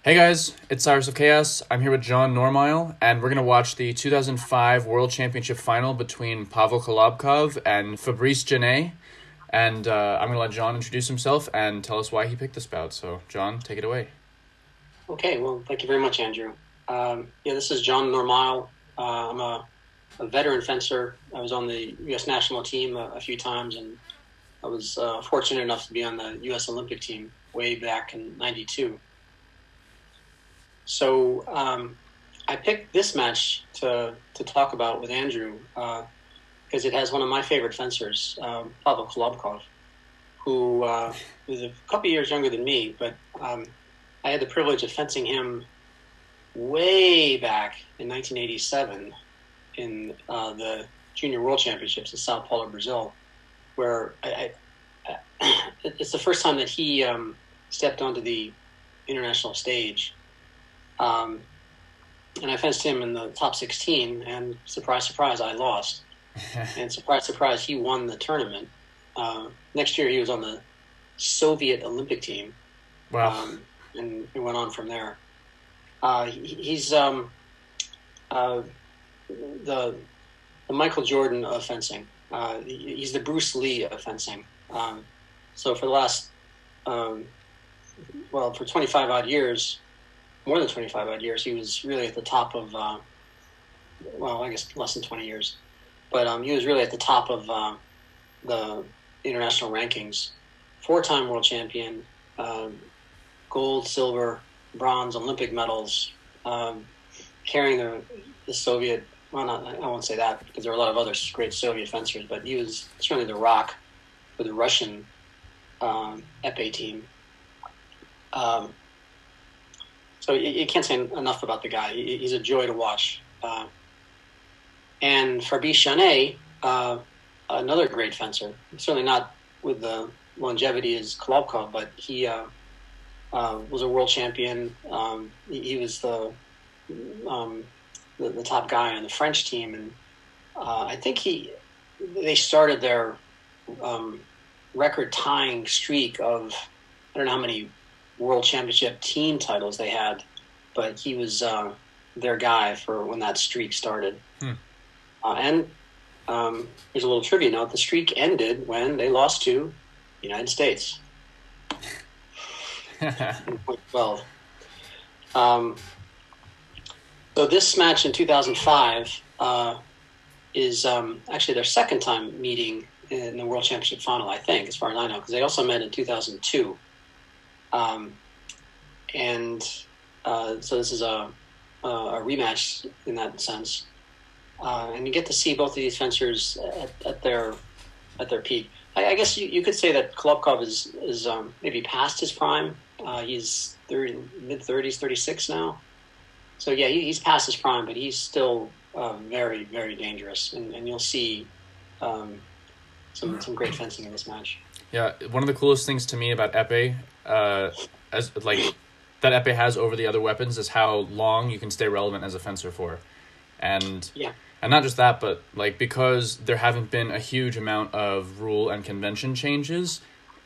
Hey guys, it's Cyrus of Chaos. I'm here with Jon Normile, and we're going to watch the 2005 World Championship final between Pavel Kolobkov and Fabrice Jeannet. And I'm going to let Jon introduce himself and tell us why he picked this bout. So, Jon, take it away. Okay, well, thank you very much, Andrew. This is Jon Normile. I'm a veteran fencer. I was on the U.S. national team a few times, and I was fortunate enough to be on the U.S. Olympic team way back in '92. So I picked this match to talk about with Andrew because it has one of my favorite fencers, Pavel Kolobkov, who was a couple years younger than me, but I had the privilege of fencing him way back in 1987 in the Junior World Championships in Sao Paulo, Brazil, where it's the first time that he stepped onto the international stage. And I fenced him in the top 16, and surprise, surprise, I lost. And surprise, surprise, he won the tournament. Next year, he was on the Soviet Olympic team. Wow. And it went on from there. He's the Michael Jordan of fencing. He's the Bruce Lee of fencing. So for the last, for 25 odd years, more than 25 odd years, he was really at the top of, I guess less than 20 years. But he was really at the top of the international rankings. Four-time world champion, gold, silver, bronze, Olympic medals, carrying the Soviet, I won't say that because there are a lot of other great Soviet fencers, but he was certainly the rock for the Russian Epee team. So you can't say enough about the guy. He's a joy to watch. And Fabrice Jeannet, another great fencer, certainly not with the longevity as Kolobkov, but he was a world champion. He was the top guy on the French team, and I think they started their record-tying streak of, I don't know how many World Championship team titles they had, but he was their guy for when that streak started. And here's a little trivia note: the streak ended when they lost to the United States in 2012. So this match in 2005 is actually their second time meeting in the World Championship final, I think, as far as I know, because they also met in 2002. So this is a rematch in that sense, and you get to see both of these fencers at their peak. I guess you could say that Kolobkov is maybe past his prime. He's mid-30s, 36 now. So yeah, he's past his prime, but he's still very, very dangerous, and you'll see some great fencing in this match. Yeah, one of the coolest things to me about Epee, that Epee has over the other weapons is how long you can stay relevant as a fencer for. And not just that, but because there haven't been a huge amount of rule and convention changes,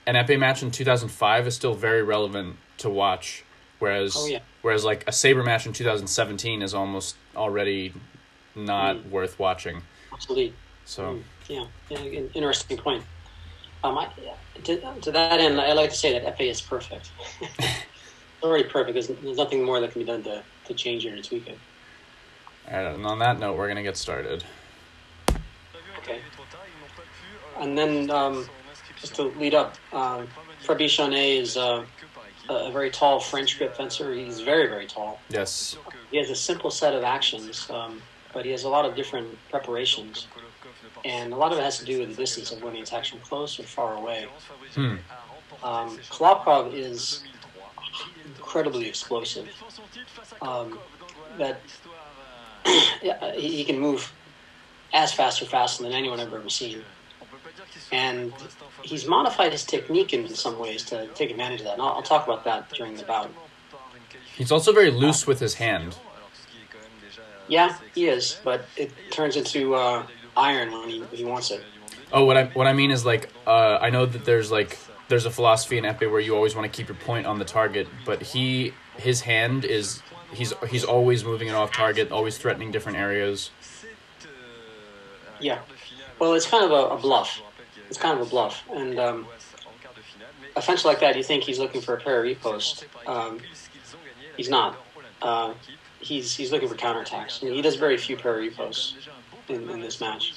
an Epee match in 2005 is still very relevant to watch, whereas a saber match in 2017 is almost already not worth watching. Absolutely. So interesting point. To that end, I like to say that Epee is perfect. It's already perfect. There's nothing more that can be done to change it or tweak it. All right, and on that note, we're going to get started. Okay. And then, just to lead up, Fabrice Jeannet is a very tall French grip fencer. He's very, very tall. Yes. He has a simple set of actions, but he has a lot of different preparations. And a lot of it has to do with the distance of when he's actually close or far away. Kolobkov is incredibly explosive. He can move as fast or faster than anyone I've ever seen. And he's modified his technique in some ways to take advantage of that. And I'll talk about that during the bout. He's also very loose with his hand. Yeah, he is, but it turns into iron when he wants it. Oh, what I mean is I know that there's a philosophy in Epee where you always want to keep your point on the target, but he his hand is he's always moving it off target, always threatening different areas. Yeah. Well, it's kind of a bluff. It's kind of a bluff. And a fencer like that, you think he's looking for a parry post. He's not. He's looking for counterattacks. I mean, he does very few parry posts in this match.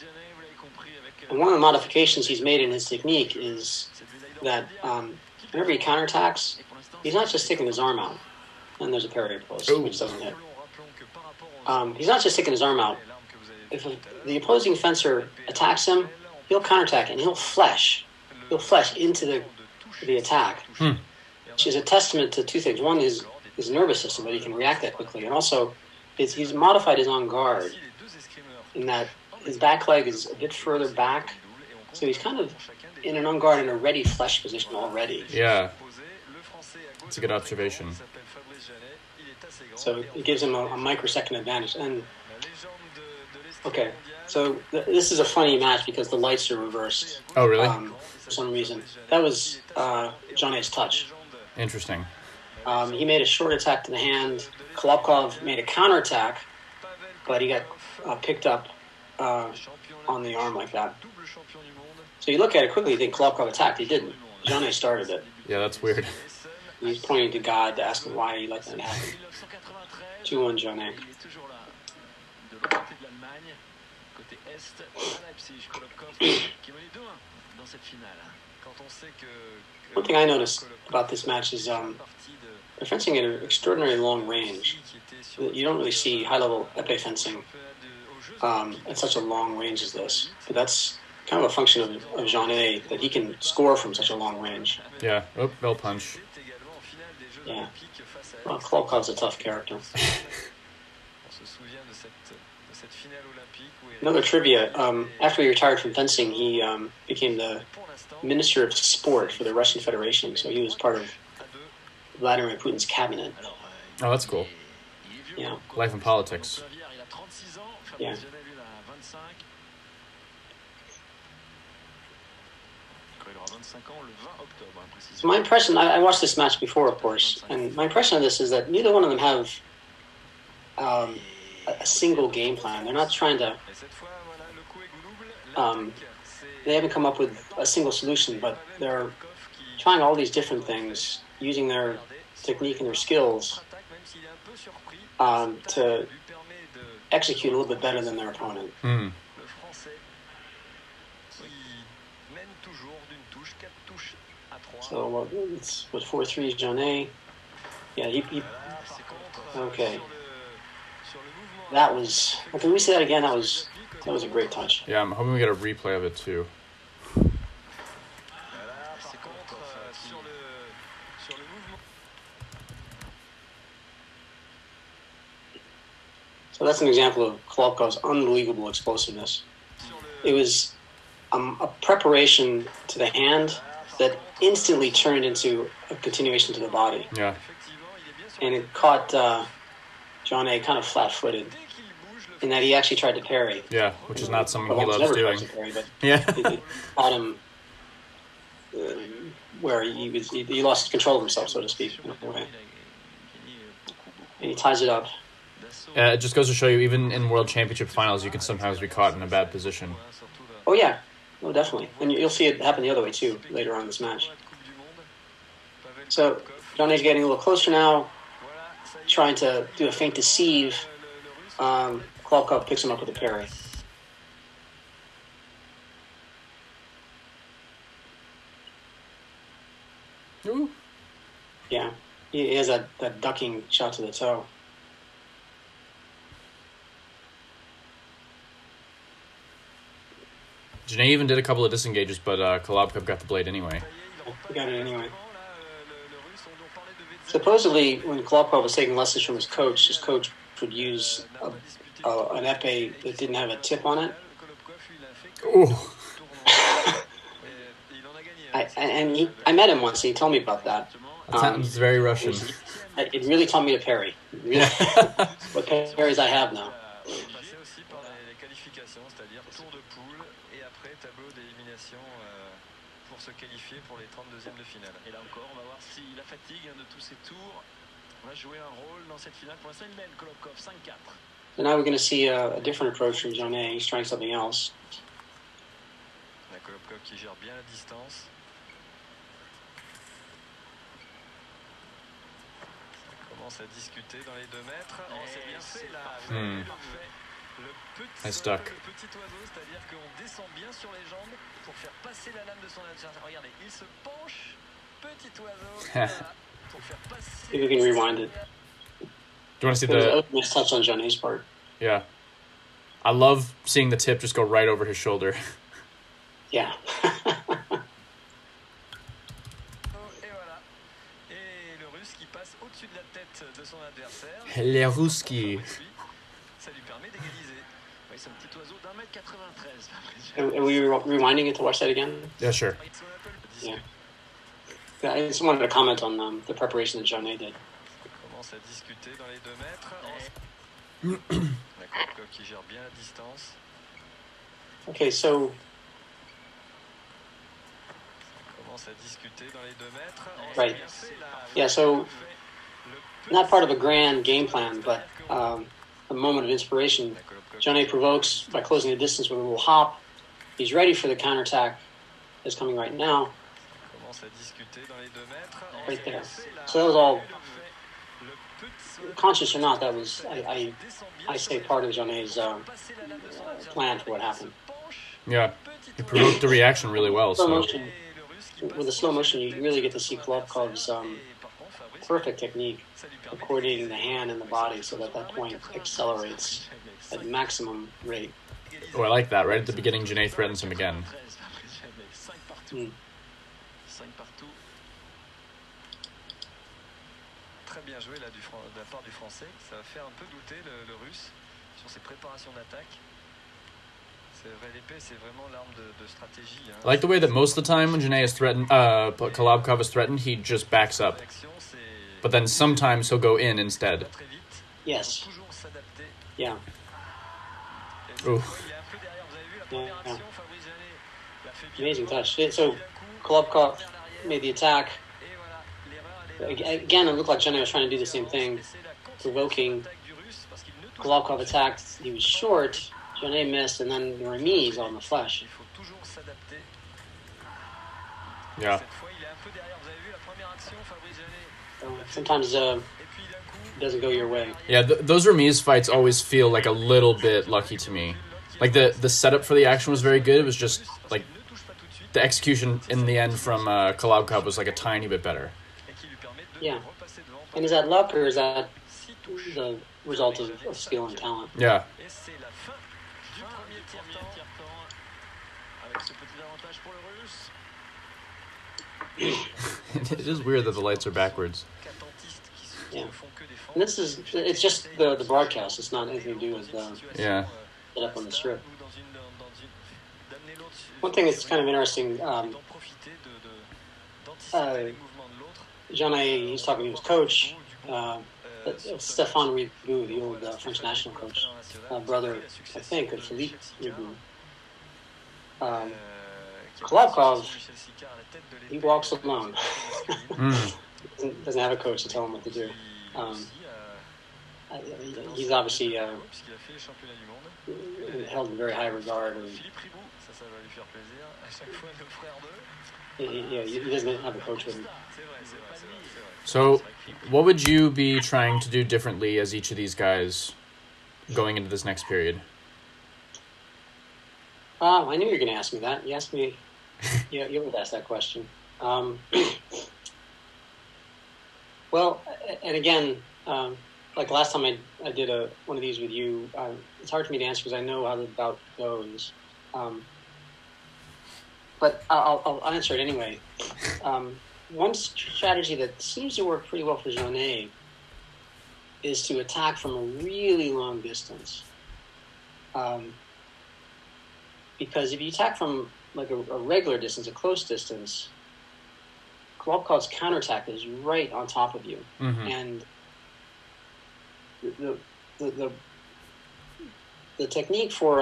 And one of the modifications he's made in his technique is that whenever he counterattacks, he's not just sticking his arm out. And there's a parry post, which doesn't hit. He's not just sticking his arm out. If the opposing fencer attacks him, he'll counterattack and he'll flesh. He'll flesh into the attack, which is a testament to two things. One is his nervous system, that he can react that quickly. And also, he's modified his on guard in that his back leg is a bit further back. So he's kind of in an on guard and a ready flesh position already. Yeah. That's a good observation. So it gives him a microsecond advantage. And okay, so this is a funny match because the lights are reversed. Oh, really? For some reason. That was Jeannet's touch. Interesting. He made a short attack to the hand. Kolobkov made a counterattack, but he got picked up on the arm like that. So you look at it quickly, you think Kolobkov attacked. He didn't. Jeannet started it. Yeah, that's weird. He's pointing to God to ask him why he let that happen. 2-1 Jeannet. One thing I noticed about this match is they're fencing at an extraordinarily long range. You don't really see high-level epee fencing at such a long range as this. But that's kind of a function of Jeannet, that he can score from such a long range. Yeah. Oh, bell punch. Yeah. Well, Kolobkov's a tough character. Another trivia, after he retired from fencing, he became the Minister of Sport for the Russian Federation, so he was part of Vladimir Putin's cabinet. Oh, that's cool. Yeah. Life and politics. Yeah. So my impression, I watched this match before, of course, and my impression of this is that neither one of them have a single game plan. They're not trying to... they haven't come up with a single solution, but they're trying all these different things, using their technique and their skills to execute a little bit better than their opponent. Mm. So it's 4-3 Jeannet. Yeah, he okay. That was... Can we say that again? That was a great touch. Yeah, I'm hoping we get a replay of it too. So that's an example of Kolobkov's unbelievable explosiveness. It was a preparation to the hand that instantly turned into a continuation to the body. Yeah. And it caught Jeannet kind of flat-footed in that he actually tried to parry. Yeah, which is not something he loves doing. Parry, but yeah. it caught him where he lost control of himself, so to speak, in a way. And he ties it up. It just goes to show you, even in World Championship finals, you can sometimes be caught in a bad position. Oh, yeah. Oh, definitely. And you'll see it happen the other way, too, later on in this match. So, Jeannet's getting a little closer now, trying to do a feint deceive. Kolobkov picks him up with a parry. Ooh. Yeah. He has that ducking shot to the toe. Jeannet even did a couple of disengages, but Kolobkov got the blade anyway. He got it anyway. Supposedly, when Kolobkov was taking lessons from his coach would use an epee that didn't have a tip on it. Ooh. I met him once. He told me about that. Sounds very Russian. It really taught me to parry. Really, what parries I have now. So now we're going to see a different approach from Jeannet. He's trying something else. Kolobkov qui gère bien la distance. Ça commence à discuter dans les 2 mètres. Oh, c'est bien fait là. Le petit oiseau, c'est-à-dire qu'on descend bien sur les jambes pour faire passer la lame de son adversaire. Regardez, il se penche, petit oiseau, voilà, pour faire passer. Maybe we can rewind it. Do you want to see the nice touch on Jeannet's part? Yeah, I love seeing the tip just go right over his shoulder. Yeah. Et voilà. Et le Russe qui passe au-dessus de la tête de son adversaire. Les Russki. Ça lui permet d'égaliser. Oui, c'est un petit oiseau d'1m93. Are we rewinding it to watch that again? Yeah, sure. Yeah. I just wanted to comment on the preparation that Jeannet did. Ça commence à discuter dans les 2 mètres. La Kolobkov qui gère bien la distance. Okay, so À discuter dans les 2 mètres. Right. Yeah, so not part of a grand game plan, but a moment of inspiration. Jeannet provokes by closing the distance with a little hop. He's ready for the counterattack that's coming right now. Right there. So that was all, conscious or not, that was, I say, part of Jeannet's plan for what happened. Yeah, he provoked the reaction really well. So. With the slow motion, you really get to see Kolobkov's perfect technique of coordinating the hand and the body so that point accelerates at maximum rate. Oh, I like that. Right at the beginning, Jeannet threatens him again. Très bien joué là de la part du Français. Ça va faire un peu douter le Russe sur ses préparations d'attaque. I like the way that most of the time when Jeannet is threatened, Kolobkov is threatened, he just backs up. But then sometimes he'll go in instead. Yes. Yeah. Ooh. Yeah. Amazing touch. So Kolobkov made the attack. Again, it looked like Jeannet was trying to do the same thing, provoking. Kolobkov attacked. He was short. Jeannet missed, and then the remise on the flesh. Yeah. Sometimes it doesn't go your way. Yeah, those remise fights always feel like a little bit lucky to me. Like the setup for the action was very good. It was just like the execution in the end from Kolobkov was like a tiny bit better. Yeah. And is that luck or is that the result of skill and talent? Yeah. It is weird that the lights are backwards. Yeah. And it's just the broadcast. It's not anything to do with yeah. Set up on the strip. One thing that's kind of interesting, Jeannet, he's talking to his coach, Stéphane Riboud, the old French national coach, brother, I think, of Philippe Riboud. Kolobkov, he walks alone. Doesn't have a coach to tell him what to do. He's obviously held in very high regard. He doesn't have a coach with him. So, what would you be trying to do differently as each of these guys going into this next period? I knew you were going to ask me that. You asked me. You would ask that question. Well, and again, like last time I did one of these with you, it's hard for me to answer because I know how the bout goes. But I'll answer it anyway. One strategy that seems to work pretty well for Jeannet is to attack from a really long distance. Because if you attack from like a regular distance, a close distance, Kolobkov's counterattack is right on top of you, and the technique for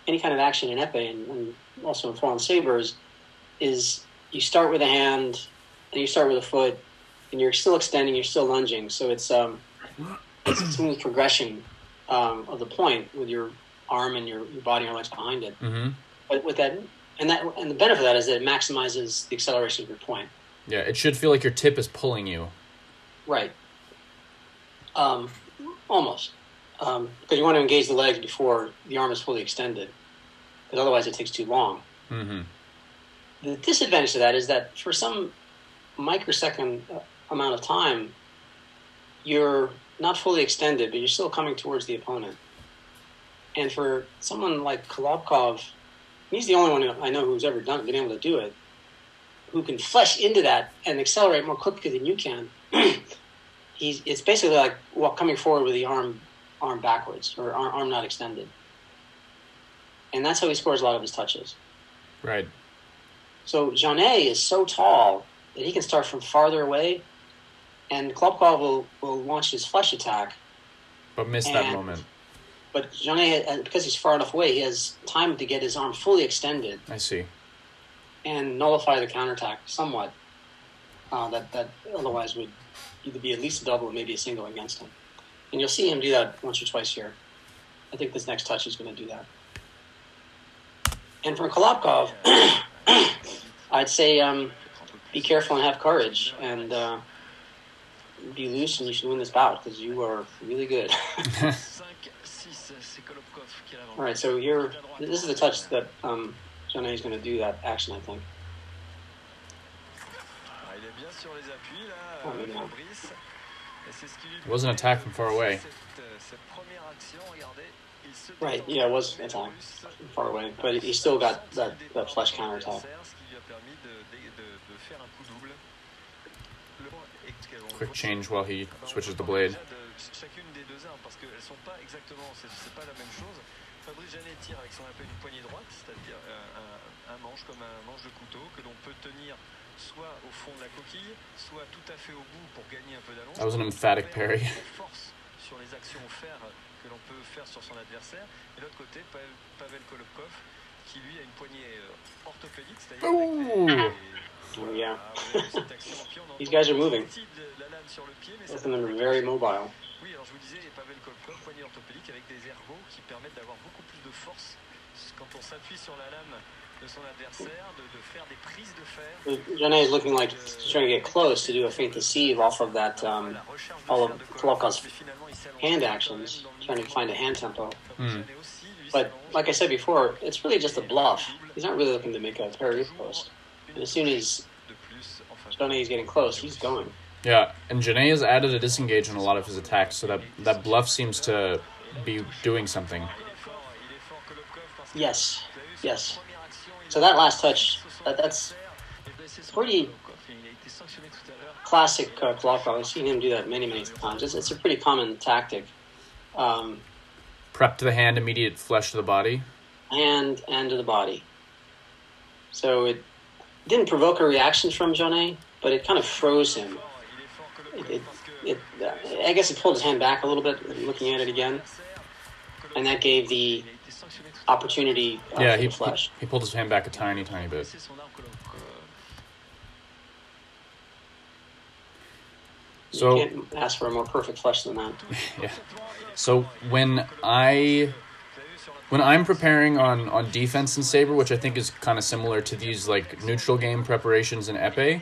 any kind of action in epee and also in foreign sabers is you start with a hand and you start with a foot and you're still extending, you're still lunging. So it's a smooth progression of the point with your arm and your body and your legs behind it. Mm-hmm. But with that, and the benefit of that is that it maximizes the acceleration of your point. Yeah, it should feel like your tip is pulling you. Right. Almost. Because you want to engage the legs before the arm is fully extended. Because otherwise it takes too long. Mm-hmm. The disadvantage to that is that for some microsecond amount of time, you're not fully extended, but you're still coming towards the opponent. And for someone like Kolobkov, he's the only one I know who's ever been able to do it, who can flesh into that and accelerate more quickly than you can. It's basically like coming forward with the arm backwards, or arm not extended. And that's how he scores a lot of his touches. Right. So Jeannet is so tall that he can start from farther away, and Kolobkov will launch his flesh attack. But miss that moment. But Jeannet, because he's far enough away, he has time to get his arm fully extended. I see. And nullify the counterattack somewhat. That otherwise would either be at least a double or maybe a single against him. And you'll see him do that once or twice here. I think this next touch is going to do that. And for Kolobkov, I'd say be careful and have courage, and be loose, and you should win this bout because you are really good. All right, so this is the touch that Jeannet is going to do that action, I think. It was an attack from far away. Right, yeah, it was an attack from far away, but he still got that flesh counterattack. Quick change while he switches the blade. Fabrice Jeannet tire avec son appel une poignée droite, c'est-à-dire un manche comme un manche de couteau que l'on peut tenir soit au fond de la coquille, soit tout à fait au bout pour gagner un peu d'allonge. That was an emphatic parry. Force sur les actions offertes que l'on peut faire sur son adversaire. Et de l'autre côté, Pavel Kolobkov qui lui a une poignée orthopédique, c'est-à-dire yeah. These guys are moving. Both of them are very mobile. Oui, alors je vous disais, Pavel Kolobkov, poignée orthopédique avec des ergots qui permettent d'avoir beaucoup plus de force quand on s'appuie sur la lame de son adversaire, de faire des prises de fer. Jeannet is looking like he's trying to get close to do a feint deceive off of that, all of Kolobkov's hand actions, trying to find a hand tempo. But like I said before, it's really just a bluff. He's not really looking to make a parry post. And as soon as Jeannet is getting close, he's going. Yeah, and Jeannet has added a disengage in a lot of his attacks, so that bluff seems to be doing something. Yes. So that last touch, that's pretty classic Kolobkov. I've seen him do that many, many times. It's a pretty common tactic. Prep to the hand, immediate flesh to the body. And to the body. So it didn't provoke a reaction from Jeannet, but it kind of froze him. I guess it pulled his hand back a little bit, looking at it again, and that gave the opportunity for the flesh. He pulled his hand back a tiny, tiny bit. So you can't ask for a more perfect flesh than that. Yeah. So when I'm preparing on defense in Saber, which I think is kind of similar to these like neutral game preparations in Epee,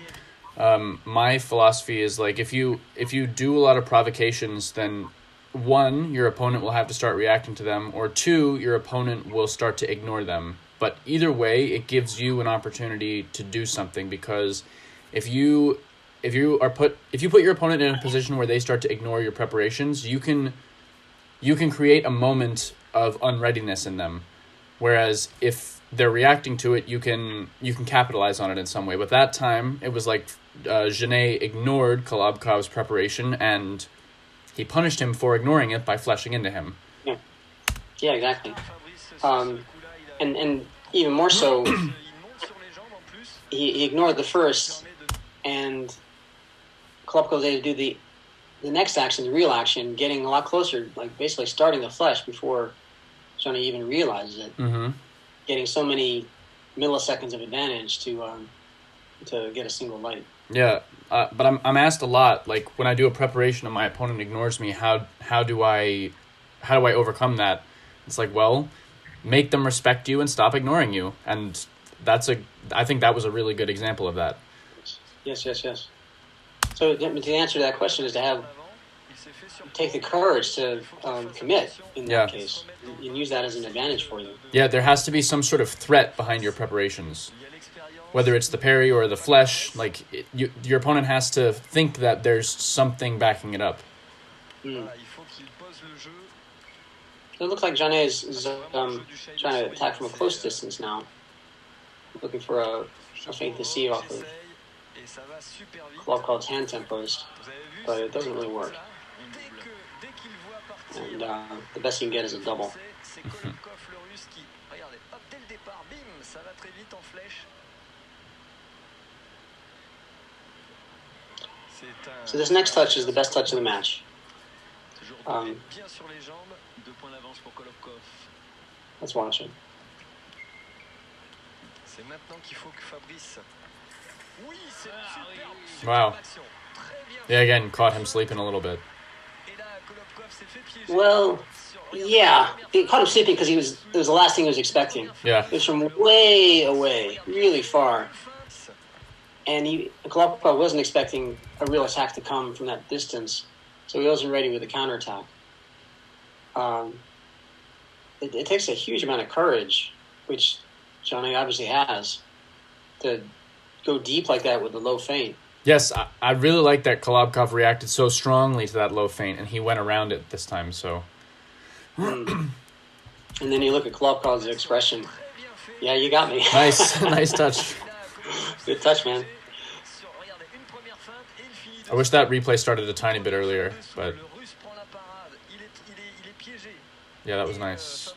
my philosophy is like if you do a lot of provocations, then one, your opponent will have to start reacting to them, or two, your opponent will start to ignore them. But either way, it gives you an opportunity to do something, because if you put your opponent in a position where they start to ignore your preparations, you can create a moment of unreadiness in them. Whereas if they're reacting to it, you can capitalize on it in some way. But that time, it was like Jeannet ignored Kolobkov's preparation, and he punished him for ignoring it by fleshing into him. Yeah, exactly. And even more so, he ignored the first, and Kolobkov was able to do the next action, the real action, getting a lot closer, like basically starting the flesh before Jeannet even realizes it. Mm-hmm. Getting so many milliseconds of advantage to get a single light. Yeah, but I'm asked a lot, like when I do a preparation and my opponent ignores me, how do I overcome that? It's like, well, make them respect you and stop ignoring you, and I think that was a really good example of that. Yes. So the answer to that question is to take the courage to commit in that case and use that as an advantage for you. Yeah, there has to be some sort of threat behind your preparations. Whether it's the parry or the flesh, like your opponent has to think that there's something backing it up. It looks like Jeannet is trying to attack from a close distance now, looking for a feint to see off of Kolobkov's hand tempos, but it doesn't really work. And the best you can get is a double. So this next touch is the best touch of the match. Let's watch it. Wow. Yeah, again, caught him sleeping a little bit. Well, yeah. He caught him sleeping because it was the last thing he was expecting. Yeah. It was from way away, really far. And Kolobkov wasn't expecting a real attack to come from that distance, so he wasn't ready with the counterattack. It takes a huge amount of courage, which Jeannet obviously has, to go deep like that with the low feint. Yes, I really like that Kolobkov reacted so strongly to that low feint, and he went around it this time. So, and then you look at Kolobkov's expression. Yeah, you got me. Nice touch. Good touch, man. I wish that replay started a tiny bit earlier, but yeah, that was nice.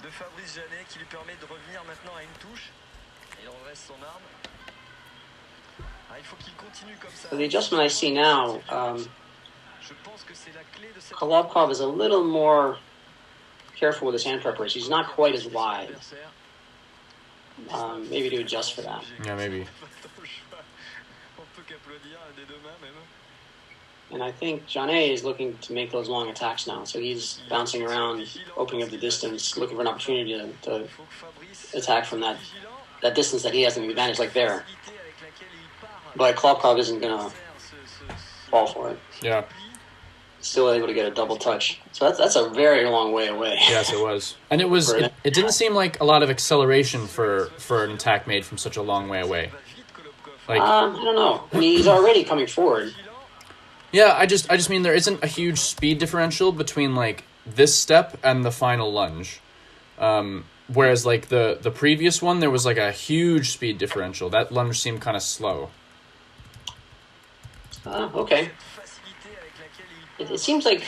De Fabrice Jeannet qui lui permet de revenir maintenant à une touche. Il redresse son arme. Il faut qu'il continue comme ça. The adjustment I see now, Kolobkov is a little more careful with his hand preparation. He's not quite as wide. Maybe to adjust for that. Yeah, maybe. And I think Jeannet is looking to make those long attacks now. So he's bouncing around, opening up the distance, looking for an opportunity to attack from that distance that he has an advantage, like there. But Kolobkov isn't going to fall for it. Yeah. Still able to get a double touch. So that's a very long way away. Yes, it was. And it didn't seem like a lot of acceleration for an attack made from such a long way away. Like, I don't know. I mean, he's already coming forward. Yeah, I just mean there isn't a huge speed differential between like this step and the final lunge. Whereas like the previous one, there was like a huge speed differential. That lunge seemed kind of slow. Okay. It seems like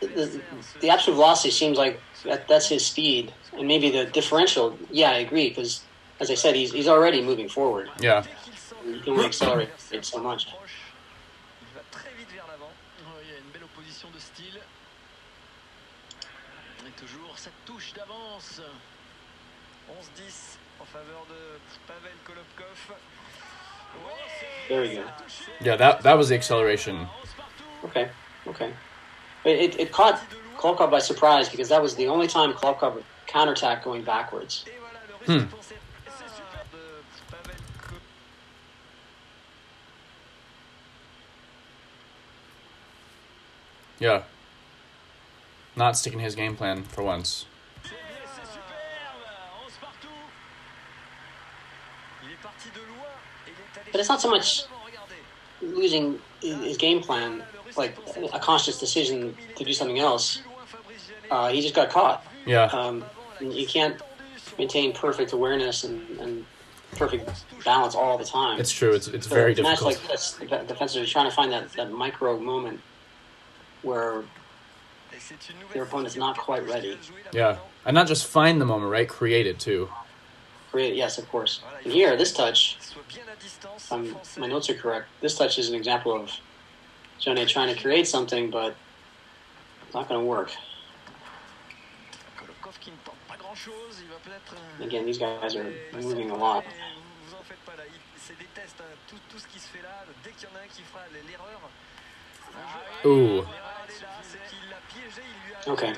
the absolute velocity seems like that's his speed, and maybe the differential. Yeah, I agree, because as I said, he's already moving forward. Yeah. You can only accelerate it so much. Toujours cette touche d'avance. 11-10 en faveur de Pavel Kolobkov. There we go. Yeah, that was the acceleration. Okay. It caught Kolobkov by surprise because that was the only time Kolobkov would counterattack going backwards. Yeah. Not sticking his game plan for once. But it's not so much losing his game plan, like a conscious decision to do something else. He just got caught. Yeah. You can't maintain perfect awareness and perfect balance all the time. It's true. It's very difficult. Match like this, the defenders are trying to find that micro moment where their opponent's not quite ready. Yeah. And not just find the moment, right? Create it too. Yes, of course. And here, this touch, my notes are correct, this touch is an example of Jeannet trying to create something, but it's not going to work. Again, these guys are moving a lot. Ooh. Okay.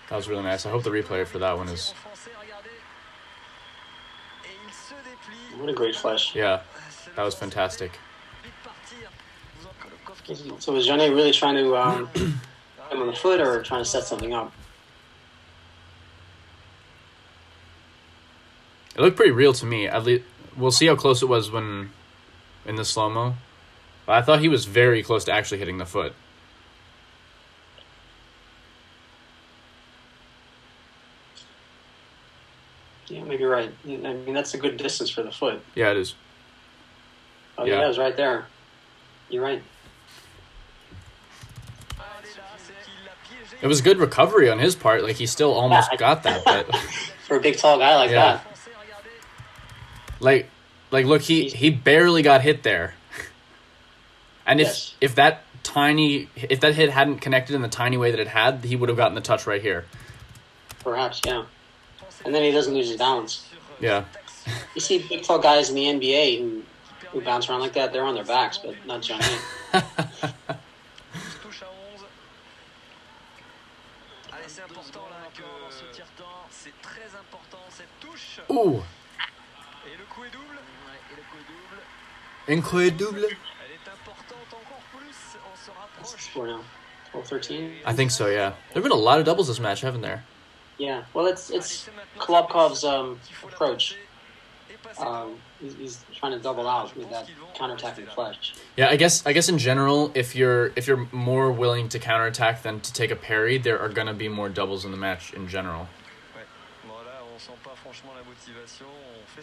That was really nice. I hope the replay for that one is... What a great flush. Yeah, that was fantastic. So was Jeannet really trying to him on the foot or trying to set something up? It looked pretty real to me. At least we'll see how close it was when in the slow-mo. But I thought he was very close to actually hitting the foot. Yeah, maybe you're right. I mean, that's a good distance for the foot. Yeah, it is. Oh, yeah, it was right there. You're right. It was good recovery on his part. Like, he still almost got that. But for a big, tall guy like that. Like, look, he barely got hit there. And if that hit hadn't connected in the tiny way that it had, he would have gotten the touch right here. Perhaps, yeah. And then he doesn't lose his balance. Yeah. You see big, tall guys in the NBA who bounce around like that, they're on their backs, but not Jeannet. Ooh. Incroyable. What's the score now? 12-13? I think so, yeah. There have been a lot of doubles this match, haven't there? Yeah. Well, it's Kolobkov's approach. He's trying to double out with that counterattacking flush. Yeah, I guess in general, if you're more willing to counterattack than to take a parry, there are gonna be more doubles in the match in general.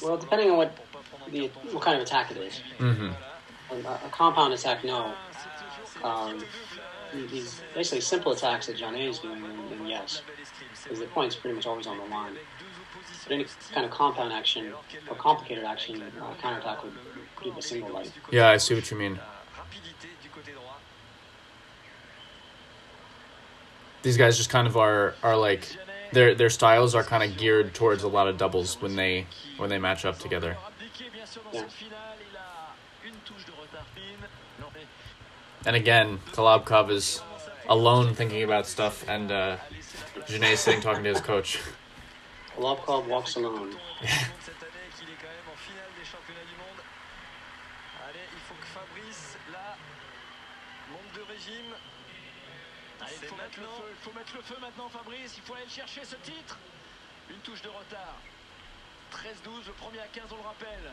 Well, depending on what kind of attack it is. Mm-hmm. A compound attack, no. These basically simple attacks that Jeannet is doing, then yes, because the point's pretty much always on the line. But any kind of compound action or complicated action, counterattack would keep a single light. Yeah, I see what you mean. These guys just kind of are like their styles are kind of geared towards a lot of doubles when they match up together. Yeah. And again, Kolobkov is alone thinking about stuff, and Jeannet is sitting talking to his coach. Kolobkov walks alone. Il faut mettre le feu maintenant, Fabrice. Il faut aller chercher ce titre. Une touche de retard. 13-12, le premier à 15, on le rappelle.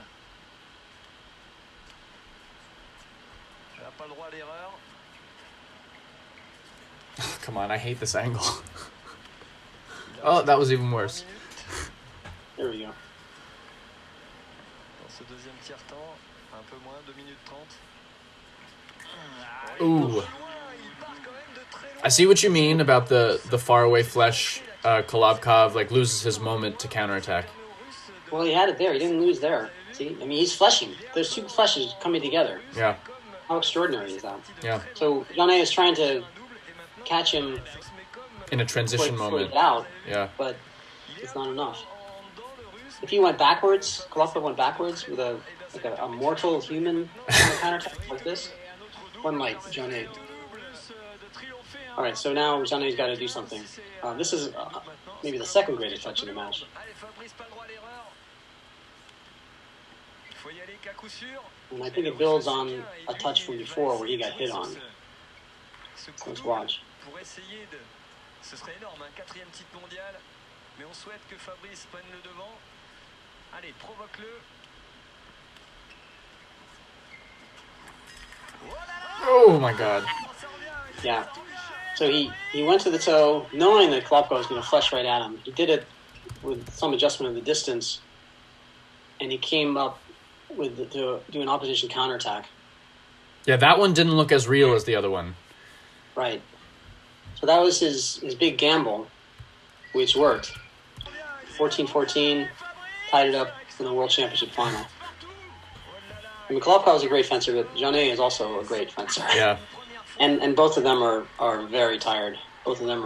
Il n'a pas le droit à l'erreur. Come on, I hate this angle. Oh, that was even worse. There we go. Dans ce deuxième tiers-temps, un peu moins, 2 minutes 30. Ooh. I see what you mean about the faraway flesh. Kolobkov like loses his moment to counterattack. Well, he had it there. He didn't lose there. See, I mean, he's fleshing. There's two fleshes coming together. Yeah. How extraordinary is that? Yeah. So Jeannet is trying to catch him in a transition moment. Out, yeah. But it's not enough. If he went backwards, Kolobkov went backwards with a mortal human counterattack like this, one like Jeannet. All right, so now Jeannet's got to do something. This is maybe the second greatest touch in the match. And I think it builds on a touch from before where he got hit on. Let's watch. Ce serait énorme, un 4e titre mondial, mais on souhaite que Fabrice prenne le devant. Allez, provoque-le. Oh my God. Yeah. So he went to the toe, knowing that Kolobkov was going to flush right at him. He did it with some adjustment of the distance, and he came up to do an opposition counterattack. Yeah, that one didn't look as real as the other one. Right. So that was his big gamble, which worked. 14-14, tied it up in the World Championship final. I mean, Kolobkov is a great fencer, but Jeannet is also a great fencer. Yeah. And both of them are very tired. Both of them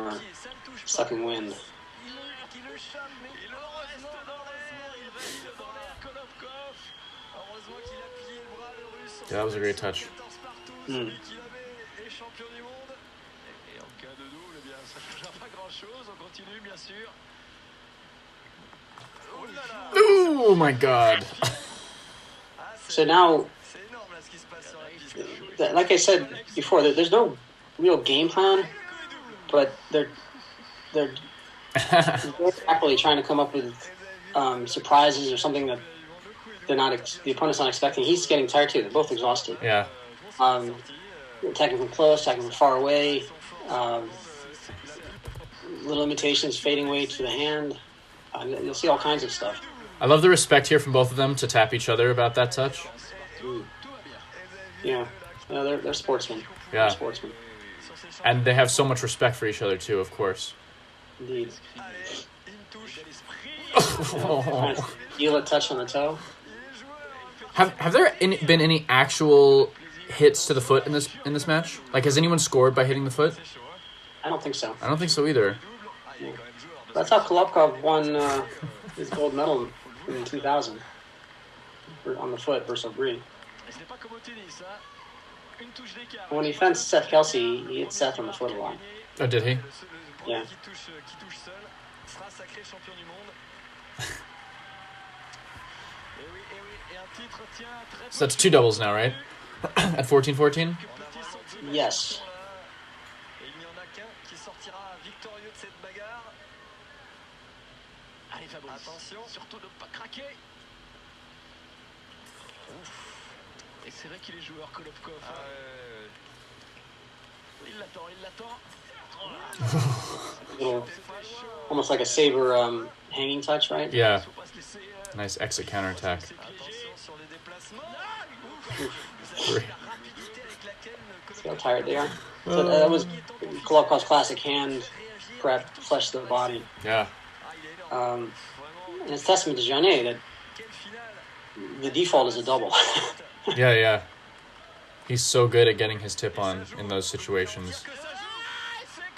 sucking wind. Yeah, that was a great touch. Oh my God. So now, like I said before, there's no real game plan, but they're happily trying to come up with surprises or something that the opponent's not expecting. He's getting tired too. They're both exhausted. Yeah. Attacking from close, attacking from far away. Little imitations, fading away to the hand. You'll see all kinds of stuff. I love the respect here from both of them to tap each other about that touch. Yeah, they're sportsmen. Yeah. They're sportsmen. And they have so much respect for each other too, of course. Indeed. Feel a touch on the toe. Have there been any actual hits to the foot in this match? Like, has anyone scored by hitting the foot? I don't think so. I don't think so either. Yeah. That's how Kolobkov won his gold medal in 2000 on the foot versus Fabrice. When he fenced Seth Kelsey, he hit Seth on the foot a lot. Oh, did he? Yeah. So that's 2 doubles now, right? At 14-14? Yes. Et c'est vrai qu'il est joueur Kolobkov. Il l'attend. Almost like a Saber hanging touch, right? Yeah. Nice exit counterattack. See how tired they are? So that was Kolobkov's classic hand prep, flesh to the body. Yeah. And it's testament to Jeannet that the default is a double. Yeah. He's so good at getting his tip on in those situations.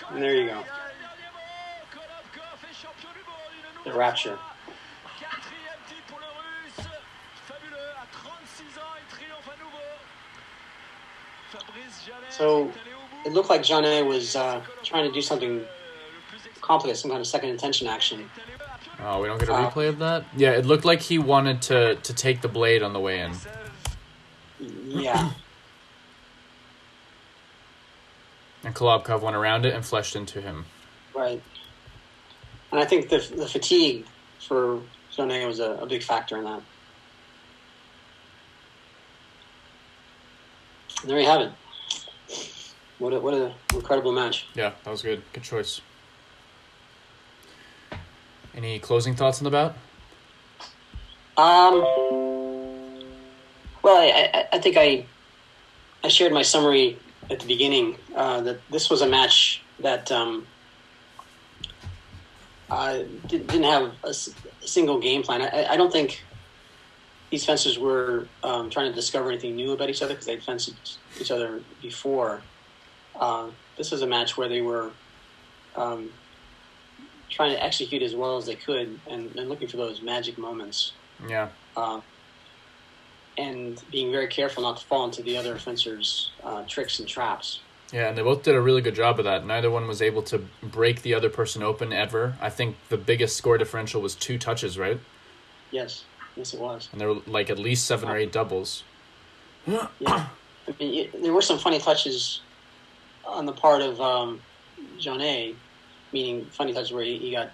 And there you go. The rapture. So it looked like Jeannet was trying to do something complicated, some kind of second intention action. Oh, we don't get a replay of that? Yeah, it looked like he wanted to take the blade on the way in. Yeah. And Kolobkov went around it and fleshed into him. Right. And I think the fatigue for Jeannet was a big factor in that. And there you have it. What an incredible match. Yeah, that was good. Good choice. Any closing thoughts on the bout? Well, I think I shared my summary at the beginning that this was a match that didn't have a single game plan. I don't think these fencers were trying to discover anything new about each other because they'd fenced each other before. This was a match where they were trying to execute as well as they could and looking for those magic moments. Yeah. And being very careful not to fall into the other fencers' tricks and traps. Yeah, and they both did a really good job of that. Neither one was able to break the other person open ever. I think the biggest score differential was 2 touches, right? Yes, it was. And there were like at least 7 or 8 doubles. Yeah. I mean, there were some funny touches on the part of Jeannet, meaning funny touches where he got,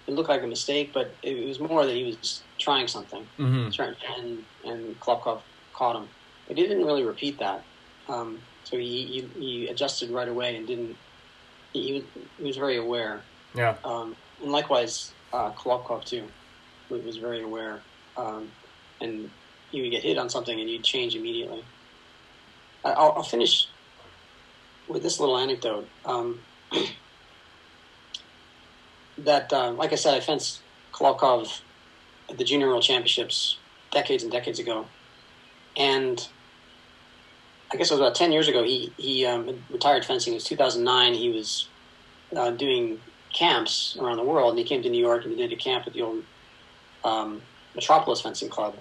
it looked like a mistake, but it was more that he was trying something. Mm-hmm. And Kolobkov caught him. But he didn't really repeat that. So he adjusted right away and didn't. He was very aware. Yeah. And likewise, Kolobkov too, was very aware. And he would get hit on something and you'd change immediately. I'll finish with this little anecdote. That, like I said, I fenced Kolobkov at the Junior World Championships decades and decades ago. And I guess it was about 10 years ago, he retired fencing. It was 2009. He was doing camps around the world, and he came to New York and he did a camp at the old Metropolis Fencing Club.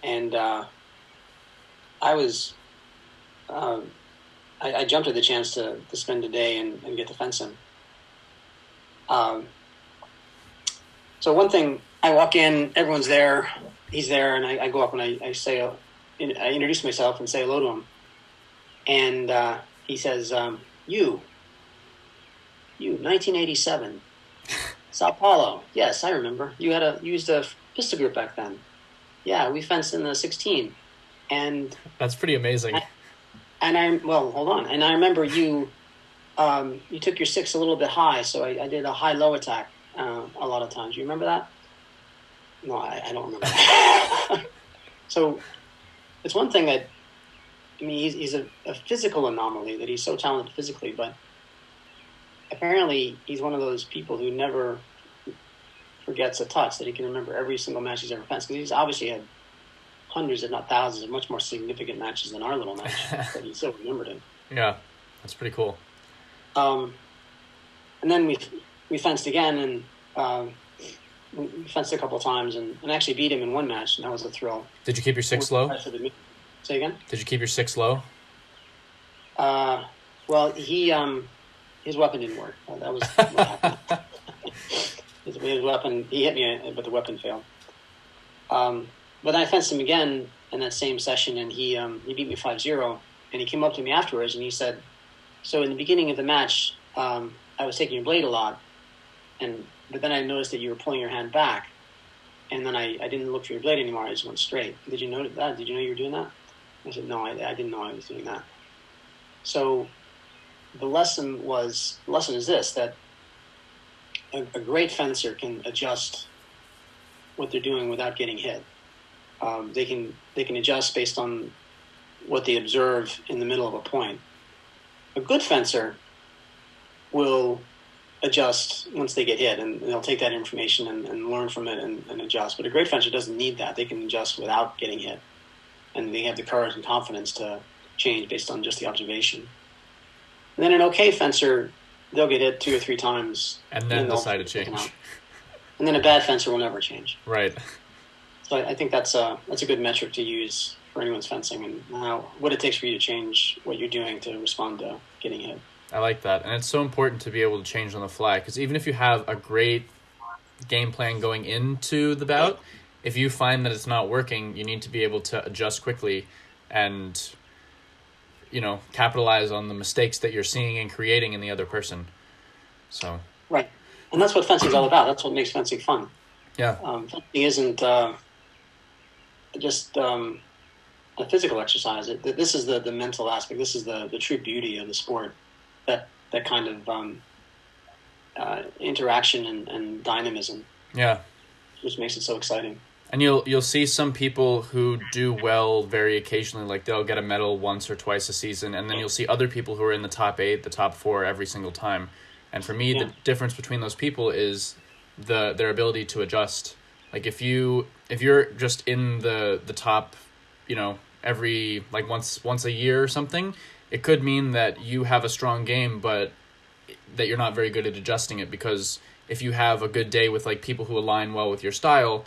And I was, I jumped at the chance to spend a day and get to fence him. So one thing, I walk in, everyone's there, he's there, and I go up and I say, I introduce myself and say hello to him. And he says, you, 1987, Sao Paulo. Yes, I remember. You used a pistol group back then. Yeah, we fenced in the 16. And that's pretty amazing. Hold on. And I remember you took your 6 a little bit high, so I did a high-low attack a lot of times. You remember that? No, I don't remember that. So it's one thing that, I mean, he's a physical anomaly, that he's so talented physically, but apparently he's one of those people who never forgets a touch, that he can remember every single match he's ever fenced, because he's obviously had hundreds, if not thousands, of much more significant matches than our little match, but he still remembered it. Yeah, that's pretty cool. And then we fenced again, and we fenced a couple of times, and actually beat him in one match, and that was a thrill. Did you keep your 6 low? Say again? Did you keep your 6 low? Well, his weapon didn't work. That was what happened. His weapon, he hit me, but the weapon failed. But I fenced him again in that same session, and he beat me 5-0. And he came up to me afterwards, and he said, so in the beginning of the match, I was taking your blade a lot, but then I noticed that you were pulling your hand back, and then I didn't look for your blade anymore. I just went straight. Did you notice that? Did you know you were doing that? I said, no, I didn't know I was doing that. So the lesson is this, that a great fencer can adjust what they're doing without getting hit. They can adjust based on what they observe in the middle of a point. A good fencer will adjust once they get hit, and they'll take that information and learn from it and adjust. But a great fencer doesn't need that. They can adjust without getting hit, and they have the courage and confidence to change based on just the observation. And then an okay fencer, they'll get hit 2 or 3 times, and then decide to change. And then a bad fencer will never change. Right. So I think that's a good metric to use for anyone's fencing, and what it takes for you to change what you're doing to respond to getting hit. I like that. And it's so important to be able to change on the fly, because even if you have a great game plan going into the bout, if you find that it's not working, you need to be able to adjust quickly and, capitalize on the mistakes that you're seeing and creating in the other person. So right. And that's what fencing is all about. That's what makes fencing fun. Yeah. Fencing isn't just a physical exercise. This is the mental aspect. This is the true beauty of the sport. That kind of interaction and dynamism. Yeah. Which makes it so exciting. And you'll see some people who do well very occasionally, like they'll get a medal once or twice a season, and then you'll see other people who are in the top 8, the top 4 every single time. And for me, the difference between those people is their ability to adjust. Like if you're just in the top, every once a year or something, it could mean that you have a strong game, but that you're not very good at adjusting it, because if you have a good day with people who align well with your style,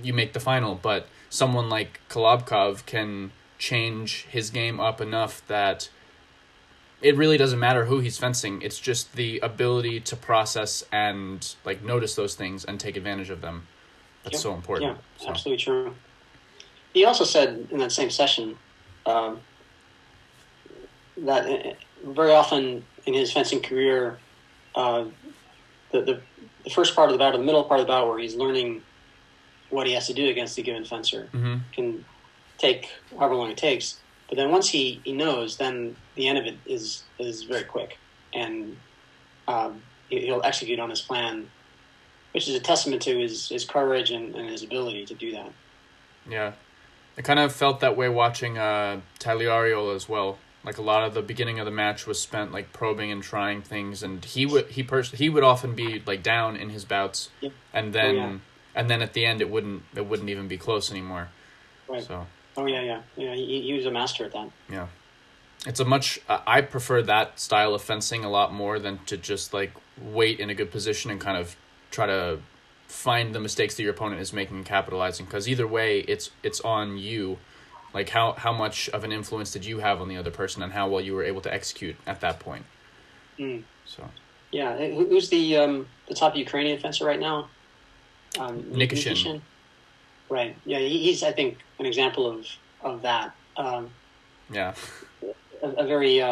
you make the final. But someone like Kolobkov can change his game up enough that it really doesn't matter who he's fencing. It's just the ability to process and notice those things and take advantage of them. That's so important. Yeah, so. Absolutely true. He also said in that same session that very often in his fencing career, the first part of the bout, or the middle part of the bout, where he's learning what he has to do against a given fencer, can take however long it takes. But then once he knows, then the end of it is very quick, and he'll execute on his plan, which is a testament to his courage and his ability to do that. Yeah. I kind of felt that way watching Tagliario as well. A lot of the beginning of the match was spent probing and trying things, and he would often be down in his bouts, and then at the end it wouldn't even be close anymore. Right. So. Oh yeah. He was a master at that. Yeah. It's a much I prefer that style of fencing a lot more than to just like wait in a good position and kind of try to find the mistakes that your opponent is making and capitalizing, because either way it's on you. Like how much of an influence did you have on the other person and how well you were able to execute at that point. So yeah, who's the top Ukrainian fencer right now? Nikishin. Right. Yeah, he's I think an example of that. Yeah. A very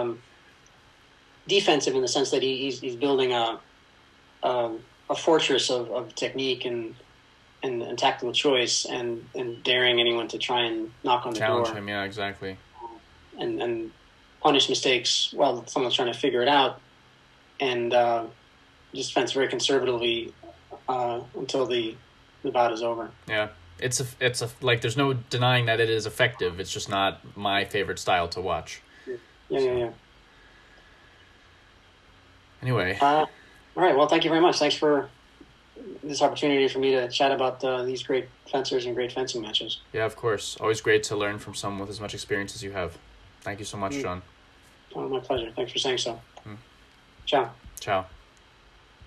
defensive in the sense that he's building a fortress of technique and tactical choice and daring anyone to try and knock on the challenge door. Him, yeah, exactly. And punish mistakes while someone's trying to figure it out, and just fence very conservatively until the bout is over. Yeah. It's a like there's no denying that it is effective. It's just not my favorite style to watch. Yeah. Anyway. All right. Well, thank you very much. Thanks for this opportunity for me to chat about these great fencers and great fencing matches. Yeah, of course. Always great to learn from someone with as much experience as you have. Thank you so much, John. Oh, my pleasure. Thanks for saying so. Ciao. Ciao.